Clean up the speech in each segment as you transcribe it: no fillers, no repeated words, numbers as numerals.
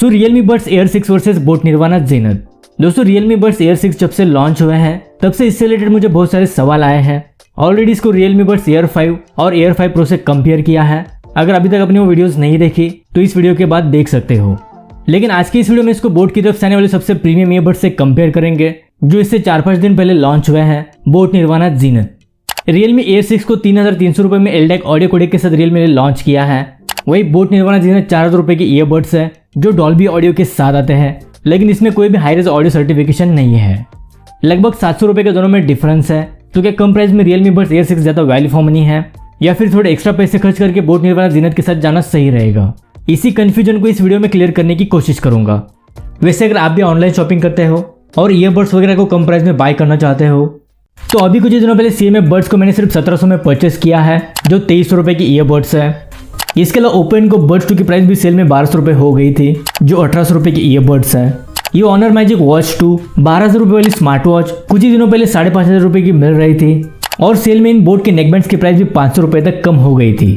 सो Realme Buds Air 6 versus Boat Nirvana Zenith. दोस्तों Realme Buds Air 6 जब से launch हुए हैं तब से इससे रिलेटेड मुझे बहुत सारे सवाल आए हैं। ऑलरेडी इसको Realme Buds Air 5 और Air 5 Pro से कंपेयर किया है। अगर अभी तक अपनी वो वीडियोस नहीं देखी तो इस वीडियो के बाद देख सकते हो। लेकिन आज की इस वीडियो में इसको बोट की तरफ से आने वाले सबसे प्रीमियम ईयरबड्स से कंपेयर करेंगे जो इससे 4-5 दिन पहले लॉन्च हुए हैं, boat Nirvana Zenith. Realme Air 6 को 3,300 रुपये में LDAC ऑडियो कोडेक के साथ Realme ने लॉन्च किया है। वही बोट निर्वाणा ज़ेनिथ 4,000 रुपये की ईयरबड्स है जो डॉल्बी ऑडियो के साथ आते हैं, लेकिन इसमें कोई भी हाई रेज ऑडियो सर्टिफिकेशन नहीं है। लगभग 700 रुपये के दोनों में डिफरेंस है। तो क्या कम प्राइस में Realme Buds Air 6 ज़्यादा वैल्यू फॉर मनी है या फिर थोड़े एक्स्ट्रा पैसे खर्च करके बोट निर्वाणा ज़ेनिथ के साथ जाना सही रहेगा? इसी कंफ्यूजन को इस वीडियो में क्लियर करने की कोशिश करूंगा। वैसे अगर आप भी ऑनलाइन शॉपिंग करते हो और ईयरबड्स वगैरह को कम प्राइस में बाय करना चाहते हो तो अभी कुछ दिनों पहले CMA बड्स को मैंने सिर्फ 1700 में परचेस किया है जो 2300 रुपये की ईयरबड्स है। इसके अलावा ओपन को बड्स 2 की प्राइस भी सेल में 1200 रुपये हो गई थी जो 1800 रुपये की ईयरबड्स है। ये ऑनर मैजिक वॉच 2 12,000 रुपये वाली स्मार्ट वॉच कुछ ही दिनों पहले 5,500 रुपये की मिल रही थी और सेल में इन बोट के नेकबैंड्स की प्राइस भी 500 रुपये तक कम हो गई थी।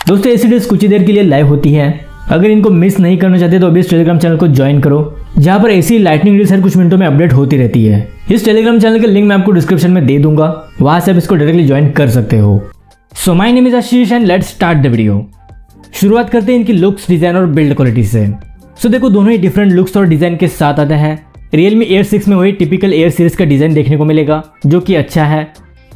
दोस्तों ऐसी डील्स कुछ ही देर के लिए लाइव होती है। अगर इनको मिस नहीं करना चाहते तो अभी इस टेलीग्राम चैनल को ज्वाइन करो जहां पर ऐसी लाइटनिंग डील्स हर कुछ मिनटों में अपडेट होती रहती है। इस टेलीग्राम चैनल का लिंक मैं आपको डिस्क्रिप्शन में दे दूंगा, वहां से आप इसको डायरेक्टली ज्वाइन कर सकते हो। So my name is Ashish and let's start the video. शुरुआत करते हैं इनकी लुक्स, डिजाइन और बिल्ड क्वालिटी से। सो देखो दोनों ही डिफरेंट लुक्स और डिजाइन के साथ आते हैं। Realme Air 6 में वही टिपिकल एयर सीरीज का डिजाइन देखने को मिलेगा जो कि अच्छा है,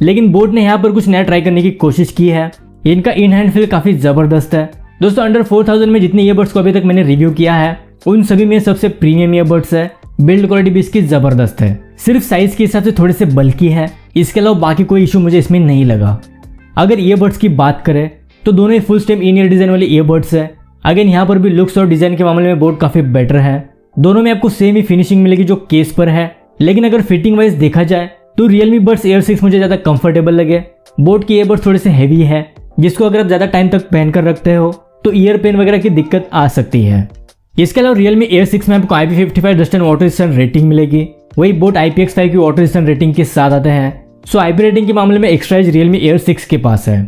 लेकिन बोट ने यहाँ पर कुछ नया ट्राई करने की कोशिश की है। इनका इन हैंड फील काफी जबरदस्त है। दोस्तों अंडर 4000 में जितने ईयरबड्स को अभी तक मैंने रिव्यू किया है उन सभी में सबसे प्रीमियम ईयरबड्स है। बिल्ड क्वालिटी भी इसकी जबरदस्त है, सिर्फ साइज के हिसाब से थोड़े से बल्की है। इसके अलावा बाकी कोई इशू मुझे इसमें नहीं लगा। अगर ईयरबड्स की बात करें तो दोनों ही full stem in ear design वाले ईयरबड्स है। अगेन यहाँ पर भी लुक्स और डिजाइन के मामले में बोट काफी बेटर है। दोनों में आपको सेम ही फिनिशिंग मिलेगी जो केस पर है, लेकिन अगर फिटिंग वाइज देखा जाए तो Realme Buds Air 6 मुझे ज्यादा कंफर्टेबल लगे। बोट के ईयरबड्स थोड़े से हैवी है जिसको अगर आप ज्यादा टाइम तक पहन कर रखते हो तो ईयर पेन वगैरह की दिक्कत आ सकती है। इसके अलावा Realme Air 6 में आपको IP55 dust and water resistant rating मिलेगी। वही बोट IPX5 की वाटर रेजिस्टेंट रेटिंग के साथ आते हैं। सो IP रेटिंग के मामले में एक्स्ट्रा एज Realme Air 6 के पास है।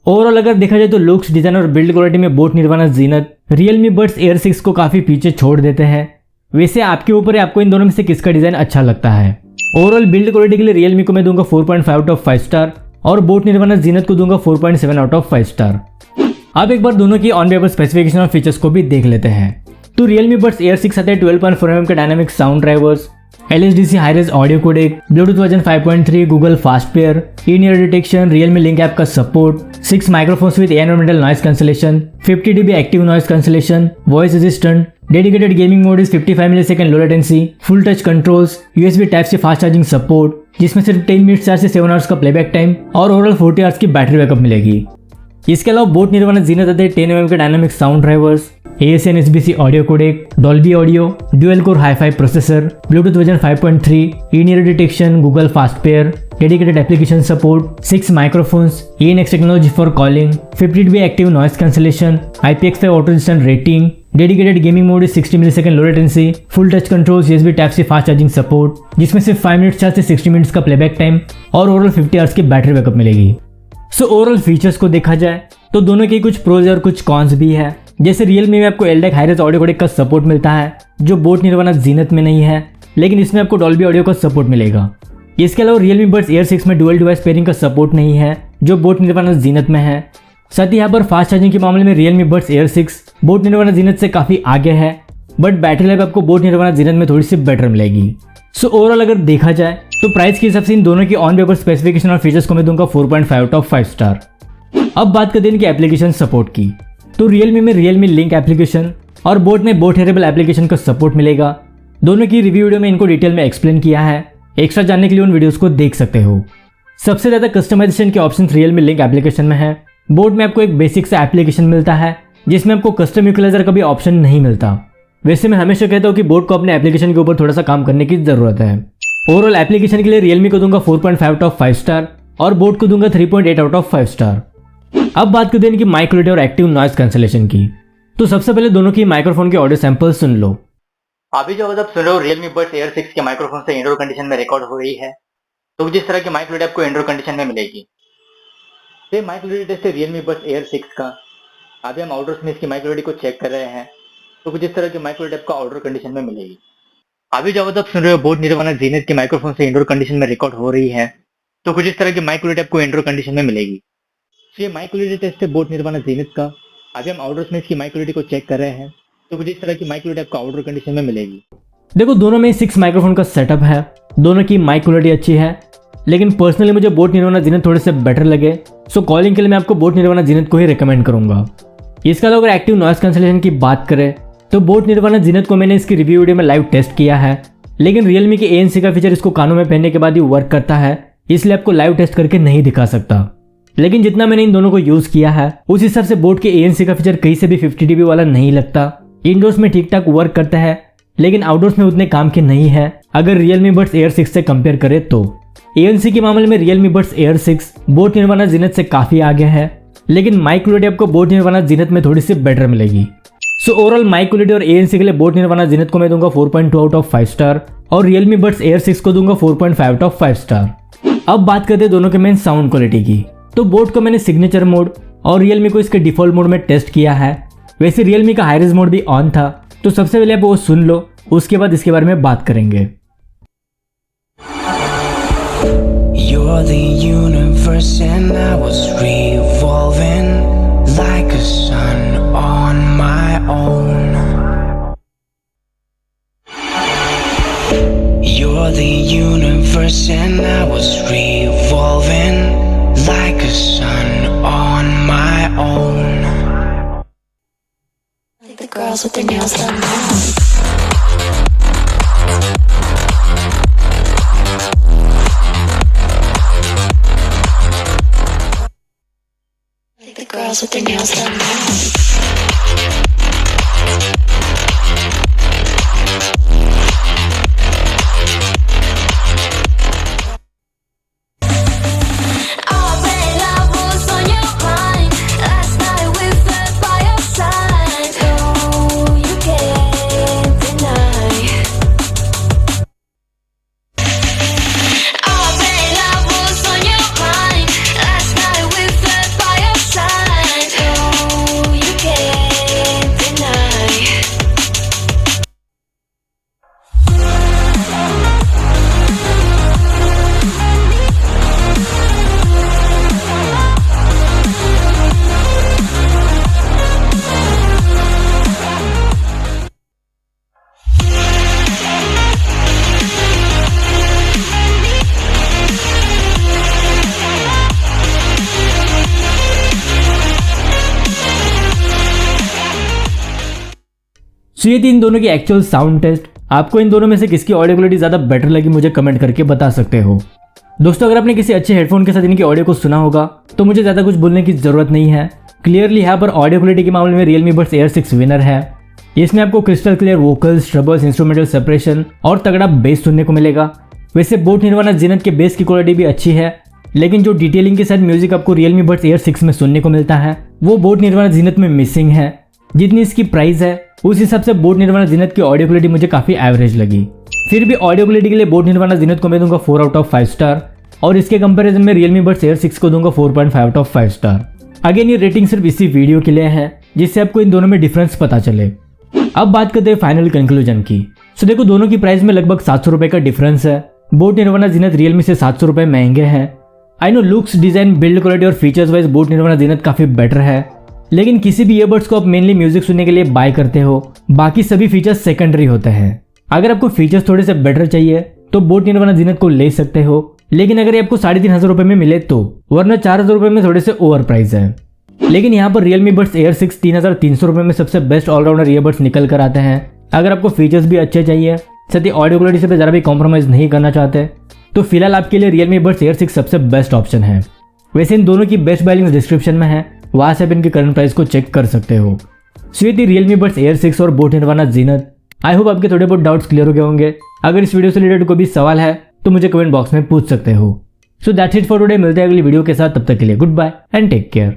ओवरऑल अगर देखा जाए तो लुक्स, डिजाइन और बिल्ड क्वालिटी में Boat Nirvana Zenith Realme Buds Air 6 को काफी पीछे छोड़ देते हैं। वैसे आपके ऊपर है आपको इन दोनों में से किसका डिजाइन अच्छा लगता है। ओवरऑल बिल्ड क्वालिटी के लिए Realme को मैं दूंगा 4.5 आउट ऑफ 5 स्टार और बोट निर्वाणा ज़ेनिथ को दूंगा 4.7 आउट ऑफ 5 स्टार। अब एक बार दोनों की ऑन पेपर स्पेसिफिकेशन और फीचर्स को भी देख लेते हैं। तो Realme Buds Air 6 आते हैं 12.4 mm के dynamic sound drivers, LSDC high res audio codec, Bluetooth version 5.3, Google fast pair, in ear detection, Realme link app का support, 6 microphones with environmental noise cancellation, 50 dB active noise cancellation, voice assistant, dedicated gaming mode is 55 millisecond low latency, full touch controls, USB type से fast charging support जिसमें सिर्फ 10 minute charge से 7 hours का playback time और overall 40 hours की battery backup मिलेगी। इसके अलावा बोट निर्वाणा ज़ेनिथ आते हैं 10 mm के dynamic sound drivers, ASN SBC audio codec, Dolby audio, dual core hi fi processor, Bluetooth version 5.3, in ear detection, Google fast pair, dedicated application support, 6 microphones, ANX technology for calling, 50 dB active noise cancellation, IPX5 water resistant rating, dedicated gaming mode is 60 millisecond low latency, full touch controls, USB type से fast charging support जिसमें सिर्फ 5 minute charge से 60 minutes का playback time और overall 50 hours की battery backup मिलेगी। So overall features को देखा जाए तो दोनों के कुछ प्रोज और कुछ कॉन्स भी है। जैसे Realme में आपको LDAC high res audio codec का सपोर्ट मिलता है जो बोट निर्वाणा ज़ेनिथ में नहीं है, लेकिन इसमें आपको डॉल्बी ऑडियो का सपोर्ट मिलेगा। इसके अलावा Realme Buds Air 6 में डुअल डिवाइस पेयरिंग का सपोर्ट नहीं है जो बोट निर्वाणा ज़ेनिथ में है। साथ ही यहाँ पर फास्ट चार्जिंग के मामले में Realme Buds Air 6 Boat Nirvana Zenith से काफी आगे है, बट बैटरी लाइफ आपको बोट निर्वाणा ज़ेनिथ में थोड़ी सी बेटर मिलेगी। सो ओवरऑल अगर देखा जाए तो प्राइस के हिसाब से इन दोनों की ऑन पेपर स्पेसिफिकेशन और फीचर्स को मैं दूंगा 4.5 आउट ऑफ 5 स्टार। अब बात करते हैं इनकी एप्लीकेशन सपोर्ट की। तो Realme में Realme लिंक एप्लीकेशन और बोट में बोट हेरेबल एप्लीकेशन का सपोर्ट मिलेगा। दोनों की रिव्यू वीडियो में इनको डिटेल में एक्सप्लेन किया है, एक्स्ट्रा जानने के लिए उन वीडियोस को देख सकते हो। सबसे ज्यादा कस्टमाइजेशन के ऑप्शन Realme लिंक एप्लीकेशन में है। बोट में आपको एक बेसिक सा एप्लीकेशन मिलता है जिसमें आपको कस्टम इक्वलाइजर का भी ऑप्शन नहीं मिलता। वैसे मैं हमेशा कहता हूँ कि बोट को अपने एप्लीकेशन के ऊपर थोड़ा सा काम करने की जरूरत है। ओवरऑल एप्लीकेशन के लिए Realme को दूंगा 4.5 आउट ऑफ 5 स्टार और बोट को दूंगा 3.8 आउट ऑफ 5 स्टार। अब बात करते हैं इनकी माइक क्वालिटी और एक्टिव नॉइज कैंसलेशन की। तो सबसे पहले दोनों की माइक्रोफोन के ऑडियो सैंपल सुन लो। अभी जो आप सुन रहे हो Realme Buds Air 6 के माइक्रोफोन से इंडोर कंडीशन में रिकॉर्ड हो रही है, तो जिस तरह की माइक क्वालिटी आपको इंडोर कंडीशन में मिलेगी ये माइक क्वालिटी टेस्ट है Realme Buds Air 6 का। अभी हम आउटडोर्स में इसकी माइक क्वालिटी को चेक कर रहे हैं। तो कुछ इस तरह की माइक्रो एड आपको आउटडोर कंडीशन में मिलेगी। अभी जो आवाज आप सुन रहे हो बोट निर्वाणा ज़ीनिथ के माइक्रोफोन से इंडोर कंडीशन में रिकॉर्ड हो रही है, तो कुछ इस तरह की माइक्रो एड आपको इंडोर कंडीशन में मिलेगी। तो ये माइक्रो एड टेस्ट है बोट निर्वाणा ज़ीनिथ का। अभी हम आउटडोर में इसकी माइक्रो एड को चेक कर रहे हैं, तो कुछ इस तरह की माइक्रो एड आपको आउटडोर कंडीशन में मिलेगी। देखो दोनों में 6 माइक्रोफोन का सेटअप है, दोनों की माइक क्वालिटी अच्छी है, लेकिन पर्सनली मुझे बोट निर्वाणा ज़ीनिथ थोड़े से बेटर लगे। सो कॉलिंग के लिए मैं आपको बोट निर्वाणा ज़ीनिथ को ही रिकमेंड करूंगा। इसके अलावा अगर एक्टिव नॉइस कैंसलेशन की बात करें तो बोट निर्वाणा ज़ीनिथ को मैंने इसकी रिव्यू वीडियो में लाइव टेस्ट किया है, लेकिन रियलमी के ANC का फीचर इसको कानों में पहनने के बाद ही वर्क करता है, इसलिए आपको लाइव टेस्ट करके नहीं दिखा सकता। लेकिन जितना मैंने इन दोनों को यूज किया है उस हिसाब से बोट के ANC का फीचर कहीं से भी 50 dB वाला नहीं लगता। इंडोर्स में ठीक ठाक वर्क करता है, लेकिन आउटडोर्स में उतने काम के नहीं है अगर रियलमी बड्स एयर 6 से कंपेयर करें तो। ANC के मामले में Realme buds air 6 Boat nirvana ज़ीनिथ से काफी आगे है, लेकिन माइक क्वालिटी आपको बोट निर्वाणा ज़ीनिथ में थोड़ी सी बेटर मिलेगी। सो ओवरऑल माइक क्वालिटी और ANC के लिए बोट निर्वाणा ज़ीनिथ को मैं दूंगा 4.2 आउट ऑफ 5 स्टार और रियलमी बड्स एयर 6 को दूंगा 4.5 आउट ऑफ 5 स्टार। अब बात करते हैं दोनों के मेन साउंड क्वालिटी की। तो बोट को मैंने सिग्नेचर मोड और रियलमी को इसके डिफॉल्ट मोड में टेस्ट किया है। वैसे रियलमी का हाई रेज मोड भी ऑन था, तो सबसे पहले आप वो सुन लो, उसके बाद इसके बारे में बात करेंगे। You're the universe and I was revolving like a sun on my own. You're the universe and I was revolving like a sun on my own. Like the girls with their nails done now. The girls with their nails done now. सो ये थी इन दोनों की actual sound test. आपको इन दोनों में से किसकी audio quality ज़्यादा बेटर लगी मुझे कमेंट करके बता सकते हो। दोस्तों अगर आपने किसी अच्छे हेडफोन के साथ इनकी ऑडियो को सुना होगा तो मुझे ज़्यादा कुछ बोलने की ज़रूरत नहीं है। क्लियरली यहाँ पर ऑडियो क्वालिटी के मामले में रियलमी बड्स एयर 6 विनर है। इसमें आपको crystal clear vocals, troubles, instrumental separation और तगड़ा बेस सुनने को मिलेगा। वैसे बोट निर्वाणा ज़ीनिथ के बेस की क्वालिटी भी अच्छी है, लेकिन जो डिटेलिंग के साथ म्यूजिक आपको रियलमी बड्स एयर 6 में सुनने को मिलता है वो बोट निर्वाणा ज़ीनिथ में मिसिंग है। जितनी इसकी प्राइस है उस हिसाब से बोट निर्वाणा ज़ीनिथ की ऑडियो क्वालिटी मुझे काफी एवरेज लगी। फिर भी ऑडियो क्वालिटी के लिए बोट निर्वाणा ज़ीनिथ को मैं दूंगा 4 आउट ऑफ 5 स्टार और इसके कंपैरिजन में रियलमी बड्स एयर 6 को दूंगा 4.5 आउट ऑफ 5 स्टार। अगेन ये रेटिंग सिर्फ इसी वीडियो के लिए है जिससे आपको इन दोनों में डिफरेंस पता चले। अब बात करते हैं फाइनल कंक्लूजन की। सो देखो दोनों की प्राइस में लगभग 700 रुपए का डिफरेंस है। बोट निर्वाणा ज़ीनिथ रियलमी से 700 रुपए महंगे हैं। I know looks, design, build quality और फीचर्स वाइज बोट निर्वाणा ज़ीनिथ काफी बेटर है, लेकिन किसी भी ईयरबड्स को आप मेनली म्यूजिक सुनने के लिए बाय करते हो, बाकी सभी फीचर्स सेकेंडरी होते हैं। अगर आपको फीचर्स थोड़े से बेटर चाहिए तो बोट निर्वाणा ज़ीनिथ को ले सकते हो, लेकिन अगर ये आपको 3500 रुपए में मिले तो, वरना 4000 रुपए में थोड़े से ओवर प्राइस है। लेकिन यहाँ पर रियलमी बड्स एयर 6 3300 रुपए में सबसे बेस्ट ऑलराउंडर ईयरबड्स निकल कर आते हैं। अगर आपको फीचर्स भी अच्छे चाहिए, साथ ही ऑडियो क्वालिटी से जरा भी कॉम्प्रोमाइज नहीं करना चाहते, तो फिलहाल आपके लिए रियलमी बड्स एयर 6 सबसे बेस्ट ऑप्शन है। वैसे इन दोनों की बेस्ट बाय लिंक्स डिस्क्रिप्शन में है, वहां से आप इनके करंट प्राइस को चेक कर सकते हो। सो ये थी रियलमी बड्स एयर 6 और बोट निर्वाणा ज़ीनिथ। आई होप आपके थोड़े बहुत डाउट्स क्लियर हो गए होंगे। अगर इस वीडियो से रिलेटेड कोई भी सवाल है तो मुझे कमेंट बॉक्स में पूछ सकते हो। So that's it for today. मिलते हैं अगली वीडियो के साथ, तब तक के लिए goodbye and take care.